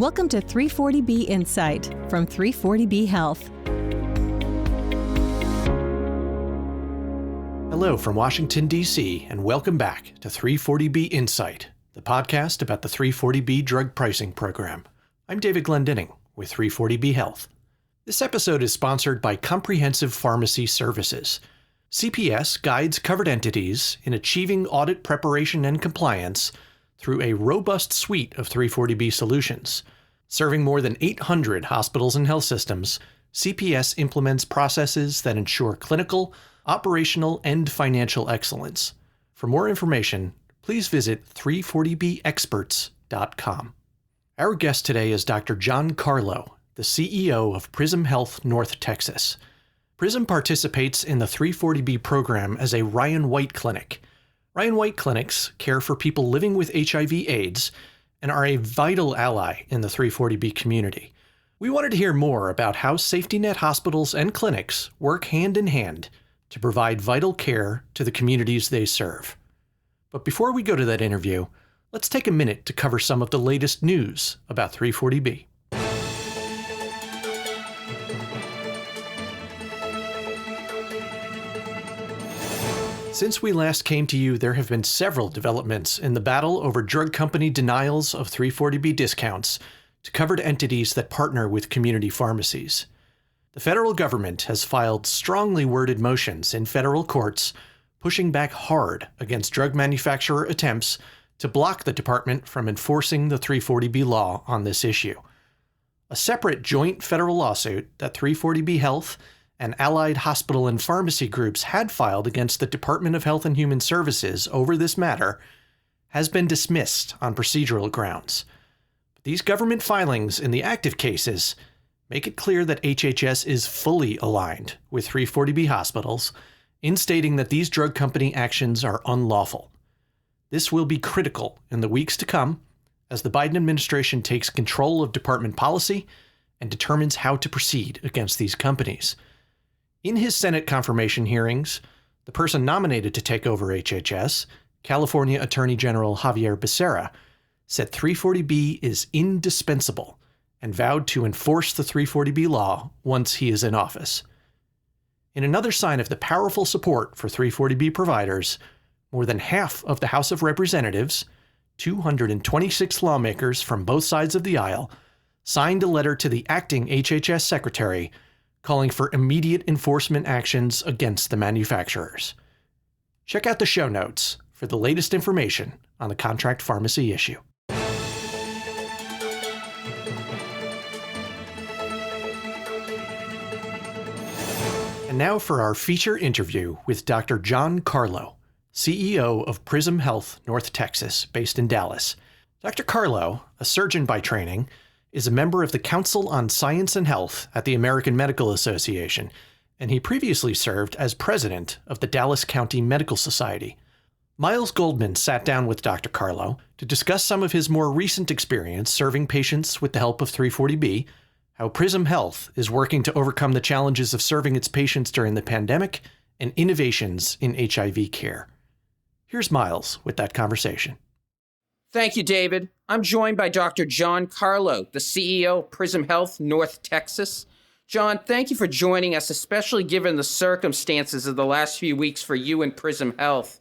Welcome to 340B Insight from 340B Health. Hello from Washington, D.C., and welcome back to 340B Insight, the podcast about the 340B drug pricing program. I'm David Glendinning with 340B Health. This episode is sponsored by Comprehensive Pharmacy Services. CPS guides covered entities in achieving audit preparation and compliance through a robust suite of 340B solutions. Serving more than 800 hospitals and health systems, CPS implements processes that ensure clinical, operational, and financial excellence. For more information, please visit 340bexperts.com. Our guest today is Dr. John Carlo, the CEO of Prism Health North Texas. Prism participates in the 340B program as a Ryan White clinic. Ryan White clinics care for people living with HIV/AIDS and are a vital ally in the 340B community. We wanted to hear more about how safety net hospitals and clinics work hand in hand to provide vital care to the communities they serve. But before we go to that interview, let's take a minute to cover some of the latest news about 340B. Since we last came to you, there have been several developments in the battle over drug company denials of 340B discounts to covered entities that partner with community pharmacies. The federal government has filed strongly worded motions in federal courts, pushing back hard against drug manufacturer attempts to block the department from enforcing the 340B law on this issue. A separate joint federal lawsuit that 340B Health and allied hospital and pharmacy groups had filed against the Department of Health and Human Services over this matter has been dismissed on procedural grounds. But these government filings in the active cases make it clear that HHS is fully aligned with 340B hospitals in stating that these drug company actions are unlawful. This will be critical in the weeks to come as the Biden administration takes control of department policy and determines how to proceed against these companies. In his Senate confirmation hearings, the person nominated to take over HHS, California Attorney General Xavier Becerra, said 340B is indispensable and vowed to enforce the 340B law once he is in office. In another sign of the powerful support for 340B providers, more than half of the House of Representatives, 226 lawmakers from both sides of the aisle, signed a letter to the acting HHS secretary calling for immediate enforcement actions against the manufacturers. Check out the show notes for the latest information on the contract pharmacy issue. And now for our feature interview with Dr. John Carlo, CEO of Prism Health North Texas, based in Dallas. Dr. Carlo, a surgeon by training, is a member of the Council on Science and Health at the American Medical Association, and he previously served as president of the Dallas County Medical Society. Miles Goldman sat down with Dr. Carlo to discuss some of his more recent experience serving patients with the help of 340B, how Prism Health is working to overcome the challenges of serving its patients during the pandemic, and innovations in HIV care. Here's Miles with that conversation. Thank you, David. I'm joined by Dr. John Carlo, the CEO of Prism Health North Texas. John, thank you for joining us, especially given the circumstances of the last few weeks for you and Prism Health.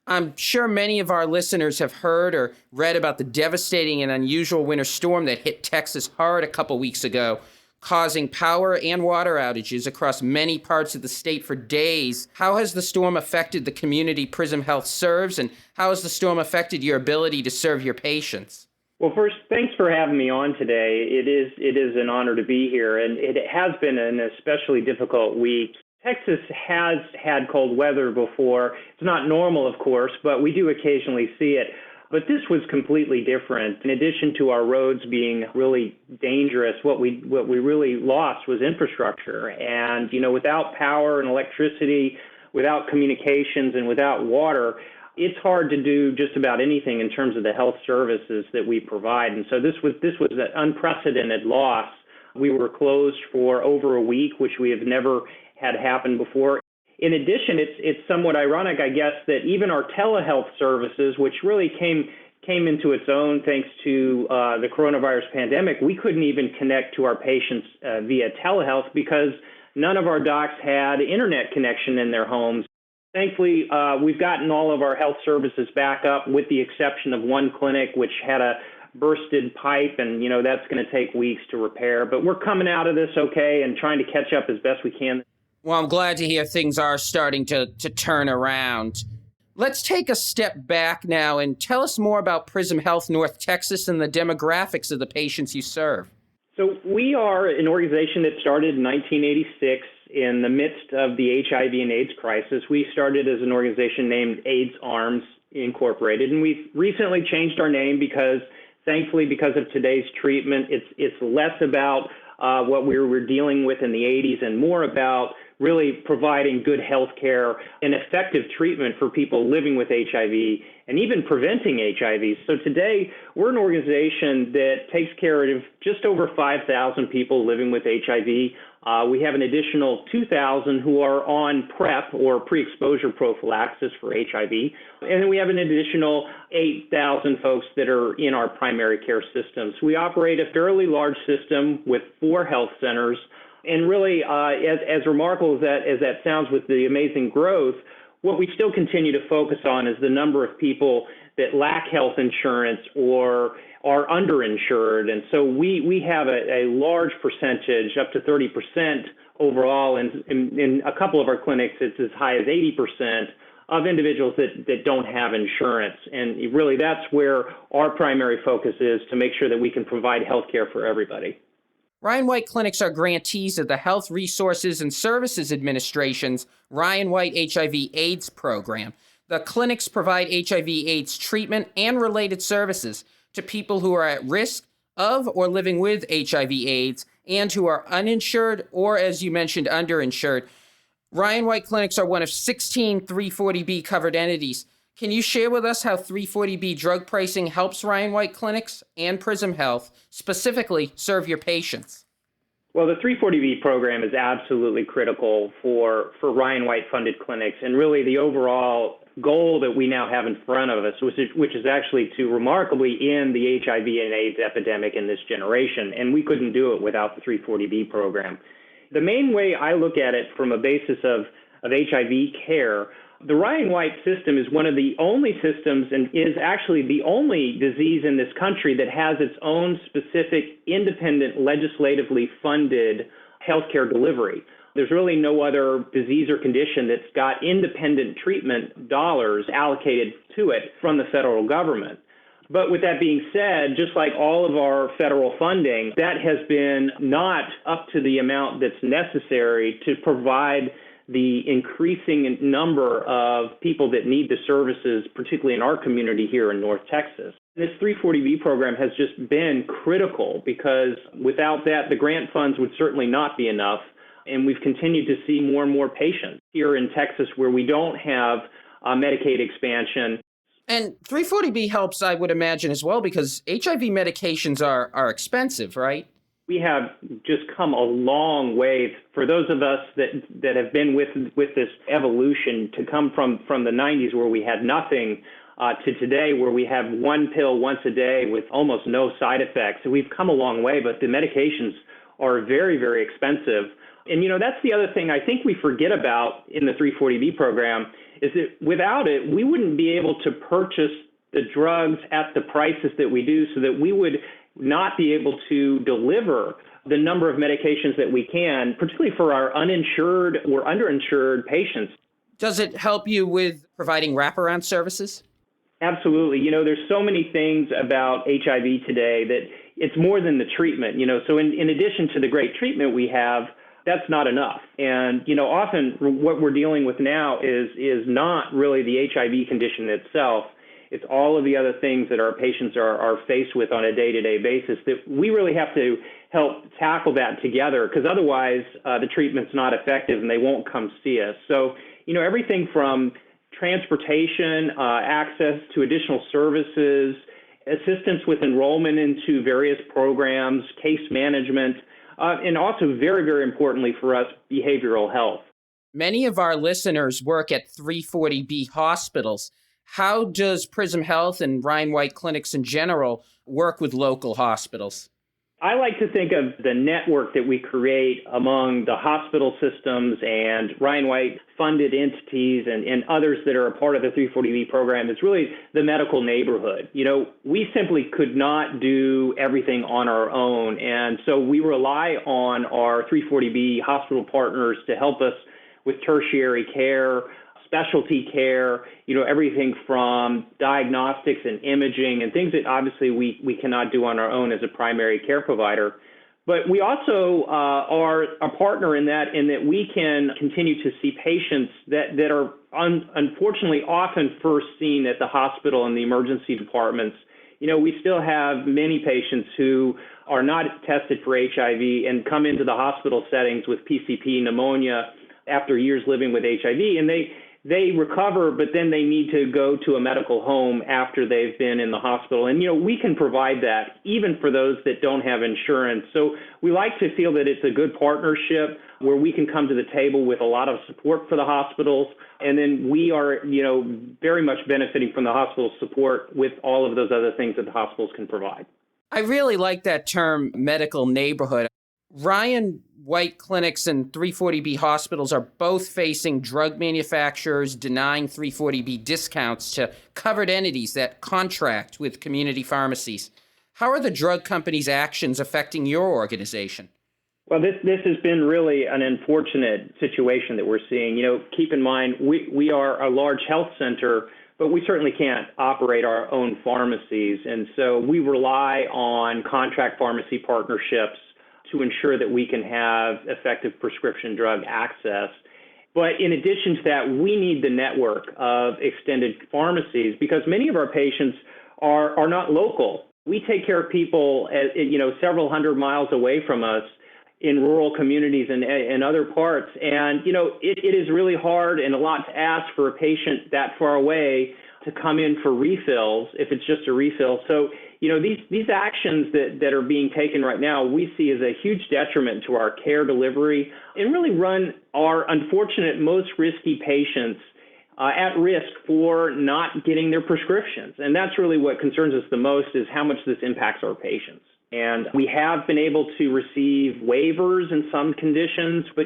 I'm sure many of our listeners have heard or read about the devastating and unusual winter storm that hit Texas hard a couple weeks ago, causing power and water outages across many parts of the state for days. How has the storm affected the community Prism Health serves, and how has the storm affected your ability to serve your patients? Well, first, thanks for having me on today. It is an honor to be here, and it has been an especially difficult week. Texas has had cold weather before. It's not normal, of course, but we do occasionally see it. But this was completely different. In addition to our roads being really dangerous, what we really lost was infrastructure. And, without power and electricity, without communications, and without water, it's hard to do just about anything in terms of the health services that we provide. And so this was an unprecedented loss. We were closed for over a week, which we have never had happen before. In addition, it's somewhat ironic, I guess, that even our telehealth services, which really came came into its own thanks to the coronavirus pandemic, we couldn't even connect to our patients via telehealth because none of our docs had internet connection in their homes. Thankfully, we've gotten all of our health services back up with the exception of one clinic, which had a bursted pipe, and that's going to take weeks to repair. But we're coming out of this okay and trying to catch up as best we can. Well, I'm glad to hear things are starting to turn around. Let's take a step back now and tell us more about Prism Health North Texas and the demographics of the patients you serve. So we are an organization that started in 1986 in the midst of the HIV and AIDS crisis. We started as an organization named AIDS Arms Incorporated, and we've recently changed our name because, thankfully, because of today's treatment, it's less about what we were dealing with in the 80s and more about really providing good health care and effective treatment for people living with HIV and even preventing HIV. So today, we're an organization that takes care of just over 5,000 people living with HIV. We have an additional 2,000 who are on PrEP or pre-exposure prophylaxis for HIV. And then we have an additional 8,000 folks that are in our primary care systems. We operate a fairly large system with 4 health centers. And really, as remarkable as that sounds with the amazing growth, what we still continue to focus on is the number of people that lack health insurance or are underinsured. And so we have a large percentage, up to 30% overall, and in a couple of our clinics, it's as high as 80% of individuals that don't have insurance. And really, that's where our primary focus is, to make sure that we can provide health care for everybody. Ryan White clinics are grantees of the Health Resources and Services Administration's Ryan White HIV/AIDS program. The clinics provide HIV/AIDS treatment and related services to people who are at risk of or living with HIV/AIDS and who are uninsured or, as you mentioned, underinsured. Ryan White clinics are one of 16 340B covered entities. Can you share with us how 340B drug pricing helps Ryan White clinics and Prism Health specifically serve your patients? Well, the 340B program is absolutely critical for Ryan White funded clinics, and really the overall goal that we now have in front of us, which is actually to remarkably end the HIV and AIDS epidemic in this generation, and we couldn't do it without the 340B program. The main way I look at it from a basis of HIV care, the Ryan White system is one of the only systems and is actually the only disease in this country that has its own specific independent legislatively funded healthcare delivery. There's really no other disease or condition that's got independent treatment dollars allocated to it from the federal government. But with that being said, just like all of our federal funding, that has been not up to the amount that's necessary to provide the increasing number of people that need the services, particularly in our community here in North Texas. This 340B program has just been critical because without that, the grant funds would certainly not be enough. And we've continued to see more and more patients here in Texas where we don't have Medicaid expansion. And 340B helps, I would imagine, as well, because HIV medications are expensive, right? We have just come a long way for those of us that have been with this evolution to come from the 90s where we had nothing to today where we have one pill once a day with almost no side effects. So we've come a long way, but the medications are very, very expensive. And, that's the other thing I think we forget about in the 340B program is that without it, we wouldn't be able to purchase the drugs at the prices that we do, so that we would not be able to deliver the number of medications that we can, particularly for our uninsured or underinsured patients. Does it help you with providing wraparound services? Absolutely. There's so many things about HIV today that it's more than the treatment. So in addition to the great treatment we have, that's not enough. And, often what we're dealing with now is not really the HIV condition itself. It's all of the other things that our patients are faced with on a day-to-day basis that we really have to help tackle that together, because otherwise the treatment's not effective and they won't come see us. So, everything from transportation, access to additional services, assistance with enrollment into various programs, case management, and also very, very importantly for us, behavioral health. Many of our listeners work at 340B hospitals. How does Prism Health and Ryan White clinics in general work with local hospitals? I like to think of the network that we create among the hospital systems and Ryan White funded entities and others that are a part of the 340B program. It's really the medical neighborhood. We simply could not do everything on our own. And so we rely on our 340B hospital partners to help us with tertiary care, specialty care, everything from diagnostics and imaging and things that obviously we cannot do on our own as a primary care provider. But we also are a partner in that we can continue to see patients that are unfortunately often first seen at the hospital and the emergency departments. We still have many patients who are not tested for HIV and come into the hospital settings with PCP pneumonia after years living with HIV, and they recover, but then they need to go to a medical home after they've been in the hospital. And, we can provide that even for those that don't have insurance. So we like to feel that it's a good partnership where we can come to the table with a lot of support for the hospitals. And then we are, very much benefiting from the hospital support with all of those other things that the hospitals can provide. I really like that term, medical neighborhood. Ryan White clinics and 340B hospitals are both facing drug manufacturers denying 340B discounts to covered entities that contract with community pharmacies. How are the drug companies' actions affecting your organization? Well, this has been really an unfortunate situation that we're seeing. Keep in mind, we are a large health center, but we certainly can't operate our own pharmacies. And so we rely on contract pharmacy partnerships to ensure that we can have effective prescription drug access. But in addition to that, we need the network of extended pharmacies because many of our patients are not local. We take care of people, several hundred miles away from us in rural communities and other parts. And, it is really hard and a lot to ask for a patient that far away to come in for refills if it's just a refill. So, these actions that are being taken right now, we see as a huge detriment to our care delivery and really run our unfortunate, most risky patients at risk for not getting their prescriptions. And that's really what concerns us the most is how much this impacts our patients. And we have been able to receive waivers in some conditions, but,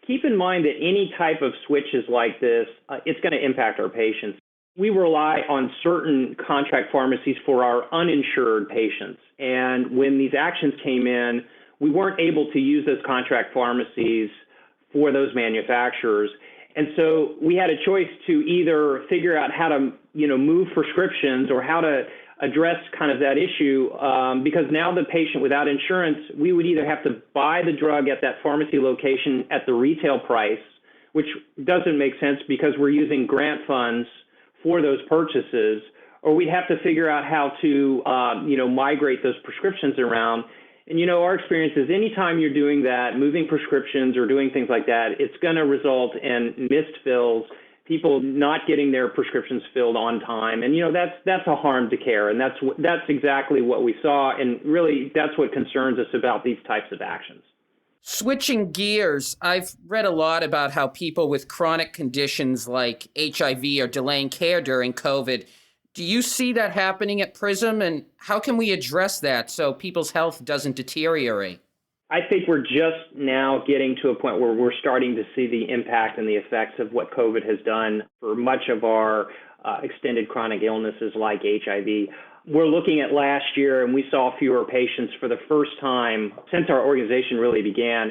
keep in mind that any type of switches like this, it's going to impact our patients. We rely on certain contract pharmacies for our uninsured patients. And when these actions came in, we weren't able to use those contract pharmacies for those manufacturers. And so we had a choice to either figure out how to, move prescriptions or how to address kind of that issue because now the patient without insurance, we would either have to buy the drug at that pharmacy location at the retail price, which doesn't make sense because we're using grant funds for those purchases, or we'd have to figure out how to, migrate those prescriptions around. And, our experience is anytime you're doing that, moving prescriptions or doing things like that, it's going to result in missed fills, people not getting their prescriptions filled on time. And, that's a harm to care. And that's exactly what we saw. And really, that's what concerns us about these types of actions. Switching gears, I've read a lot about how people with chronic conditions like HIV are delaying care during COVID. Do you see that happening at Prism, and how can we address that so people's health doesn't deteriorate? I think we're just now getting to a point where we're starting to see the impact and the effects of what COVID has done for much of our extended chronic illnesses like HIV. We're looking at last year, and we saw fewer patients for the first time since our organization really began.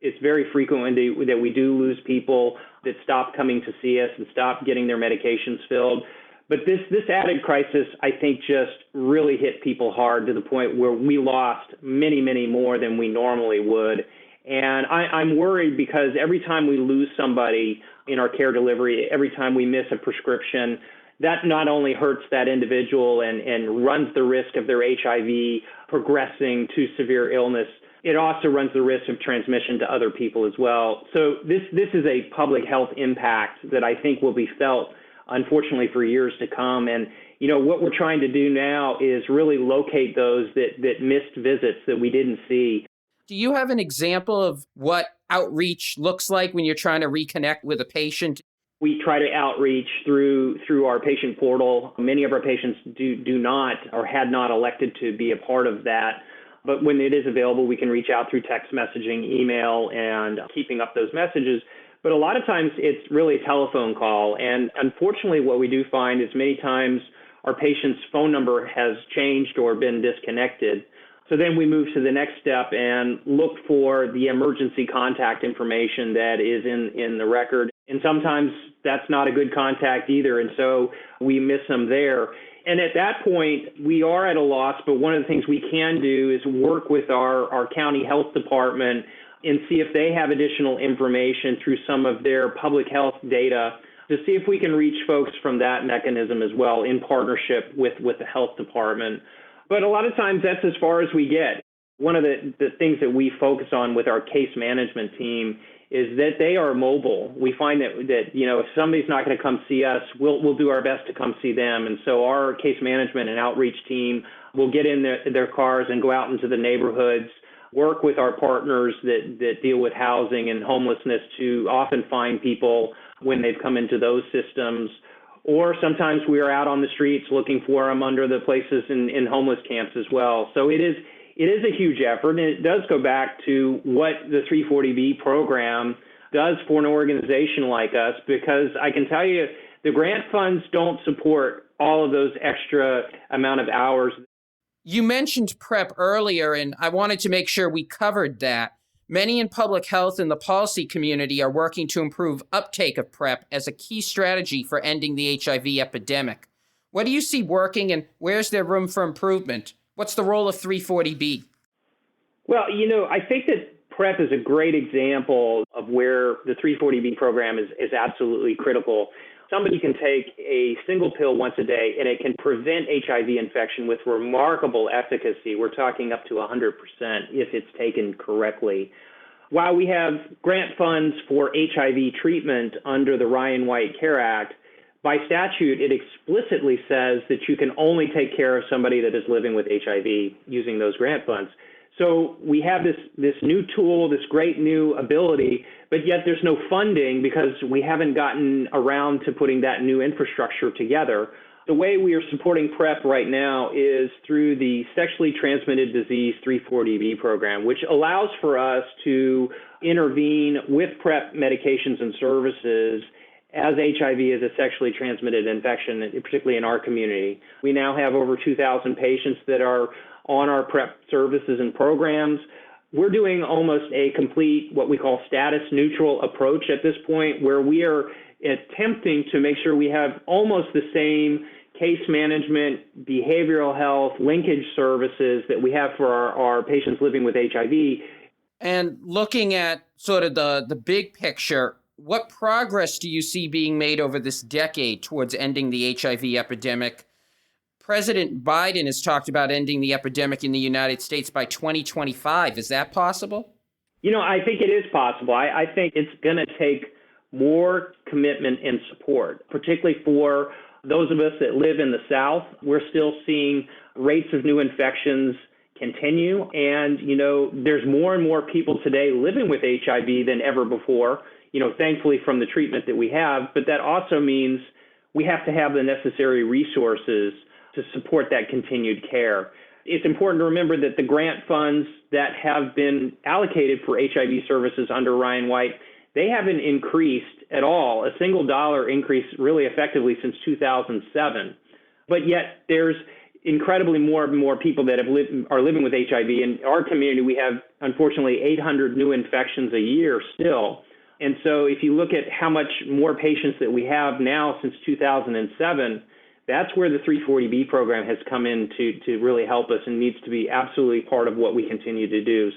It's very frequent that we do lose people that stop coming to see us and stop getting their medications filled. But this added crisis, I think, just really hit people hard to the point where we lost many, many more than we normally would. And I'm worried because every time we lose somebody in our care delivery, every time we miss a prescription, that not only hurts that individual and runs the risk of their HIV progressing to severe illness, it also runs the risk of transmission to other people as well. So this is a public health impact that I think will be felt, unfortunately, for years to come. And, what we're trying to do now is really locate those that missed visits that we didn't see. Do you have an example of what outreach looks like when you're trying to reconnect with a patient? We try to outreach through our patient portal. Many of our patients do not or had not elected to be a part of that. But when it is available, we can reach out through text messaging, email, and keeping up those messages. But a lot of times it's really a telephone call. And unfortunately, what we do find is many times our patient's phone number has changed or been disconnected. So then we move to the next step and look for the emergency contact information that is in the record. And sometimes that's not a good contact either, and so we miss them there. And at that point, we are at a loss, but one of the things we can do is work with our county health department and see if they have additional information through some of their public health data to see if we can reach folks from that mechanism as well in partnership with the health department. But a lot of times that's as far as we get. One of the things that we focus on with our case management team is that they are mobile. We find that if somebody's not going to come see us, we'll do our best to come see them. And so our case management and outreach team will get in their cars and go out into the neighborhoods, work with our partners that deal with housing and homelessness to often find people when they've come into those systems. Or sometimes we are out on the streets looking for them under the places in homeless camps as well. So it is a huge effort, and it does go back to what the 340B program does for an organization like us, because I can tell you the grant funds don't support all of those extra amount of hours. You mentioned PrEP earlier, and I wanted to make sure we covered that. Many in public health and the policy community are working to improve uptake of PrEP as a key strategy for ending the HIV epidemic. What do you see working, and where's there room for improvement? What's the role of 340B? Well, I think that PrEP is a great example of where the 340B program is absolutely critical. Somebody can take a single pill once a day, and it can prevent HIV infection with remarkable efficacy. We're talking up to 100% if it's taken correctly. While we have grant funds for HIV treatment under the Ryan White CARE Act, by statute, it explicitly says that you can only take care of somebody that is living with HIV using those grant funds. So we have this new tool, this great new ability, but yet there's no funding because we haven't gotten around to putting that new infrastructure together. The way we are supporting PrEP right now is through the Sexually Transmitted Disease 340B program, which allows for us to intervene with PrEP medications and services as HIV is a sexually transmitted infection, particularly in our community. We now have over 2,000 patients that are on our PrEP services and programs. We're doing almost a complete, what we call status neutral approach at this point, where we are attempting to make sure we have almost the same case management, behavioral health, linkage services that we have for our patients living with HIV. And looking at sort of the big picture, what progress do you see being made over this decade towards ending the HIV epidemic? President Biden has talked about ending the epidemic in the United States by 2025. Is that possible? I think it is possible. I think it's going to take more commitment and support, particularly for those of us that live in the South. We're still seeing rates of new infections continue. And, there's more and more people today living with HIV than ever before, thankfully from the treatment that we have. But that also means we have to have the necessary resources to support that continued care. It's important to remember that the grant funds that have been allocated for HIV services under Ryan White, they haven't increased at all, a single dollar increase really effectively since 2007. But yet there's incredibly more and more people that are living with HIV. In our community, we have, unfortunately, 800 new infections a year still. And so if you look at how much more patients that we have now since 2007, that's where the 340B program has come in to really help us and needs to be absolutely part of what we continue to do.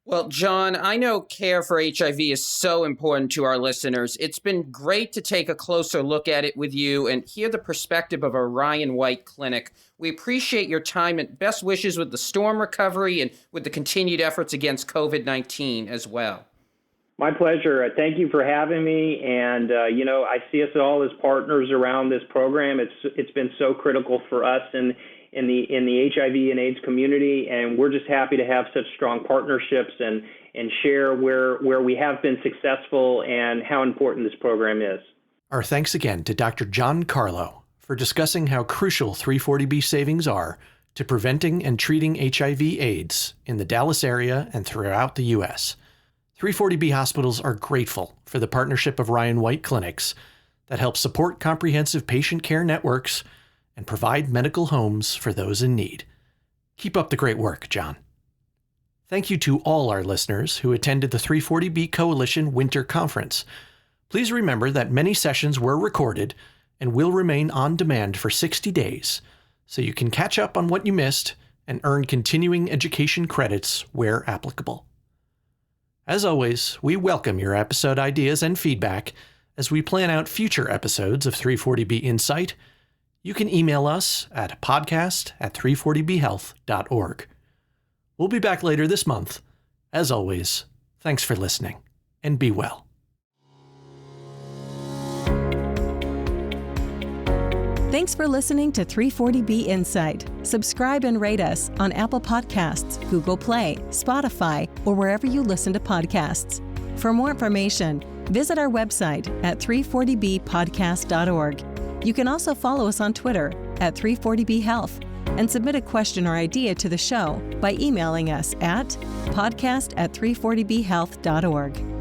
Well, John, I know care for HIV is so important to our listeners. It's been great to take a closer look at it with you and hear the perspective of a Ryan White clinic. We appreciate your time and best wishes with the storm recovery and with the continued efforts against COVID-19 as well. My pleasure. Thank you for having me. And, I see us all as partners around this program. It's been so critical for us in the HIV and AIDS community. And we're just happy to have such strong partnerships and share where we have been successful and how important this program is. Our thanks again to Dr. John Carlo for discussing how crucial 340B savings are to preventing and treating HIV/AIDS in the Dallas area and throughout the U.S. 340B hospitals are grateful for the partnership of Ryan White clinics that help support comprehensive patient care networks and provide medical homes for those in need. Keep up the great work, John. Thank you to all our listeners who attended the 340B Coalition Winter Conference. Please remember that many sessions were recorded and will remain on demand for 60 days, so you can catch up on what you missed and earn continuing education credits where applicable. As always, we welcome your episode ideas and feedback as we plan out future episodes of 340B Insight. You can email us at podcast@340bhealth.org. We'll be back later this month. As always, thanks for listening, and be well. Thanks for listening to 340B Insight. Subscribe and rate us on Apple Podcasts, Google Play, Spotify, or wherever you listen to podcasts. For more information, visit our website at 340bpodcast.org. You can also follow us on Twitter at 340bhealth and submit a question or idea to the show by emailing us at podcast@340bhealth.org.